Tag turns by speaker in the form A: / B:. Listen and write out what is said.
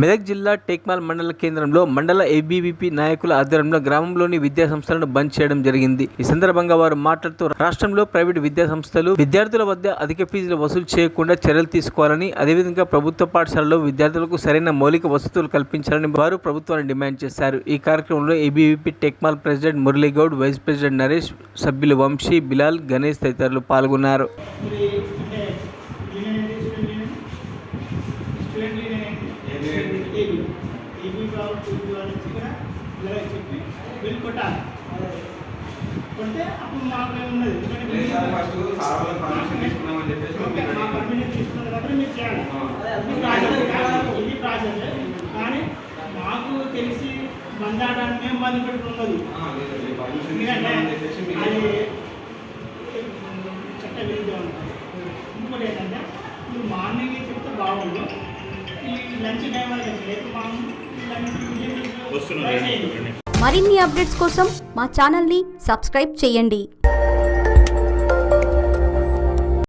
A: మెదక్ జిల్లా టేక్మాల్ మండల కేంద్రంలో మండల ఏబీవీపీ నాయకుల ఆధ్వర్యంలో గ్రామంలోని విద్యా సంస్థలను బంద్ చేయడం జరిగింది. ఈ సందర్భంగా వారు మాట్లాడుతూ రాష్ట్రంలో ప్రైవేటు విద్యా సంస్థలు విద్యార్థుల వద్ద అధిక ఫీజులు వసూలు చేయకుండా చర్యలు తీసుకోవాలని, అదేవిధంగా ప్రభుత్వ పాఠశాలలో విద్యార్థులకు సరైన మౌలిక వసతులు కల్పించాలని వారు ప్రభుత్వాన్ని డిమాండ్ చేశారు. ఈ కార్యక్రమంలో ABVP Tekmal president Murali Goud, vice president Naresh, సభ్యులు వంశీ, బిలాల్, గణేష్ తదితరులు పాల్గొన్నారు.
B: కొంటే అప్పుడు మాకు ఉన్నది తీసుకున్న తర్వాత మీరు చేయాలి. ఇది ప్రాసెస్. కానీ మాకు తెలిసి బందాడానికి మేము బంద్ పెట్టుకున్నది ఎందుకంటే అది చట్ట విరుద్ధం ఉంటుంది. ఇంకోటి ఏంటంటే ఇప్పుడు మార్నింగ్ చెప్తే బాగుండు, ఈ లంచ్ టైం వరకు రేపు
C: మరిన్ని అప్డేట్స్ కోసం మా ఛానల్ని సబ్స్క్రైబ్ చేయండి.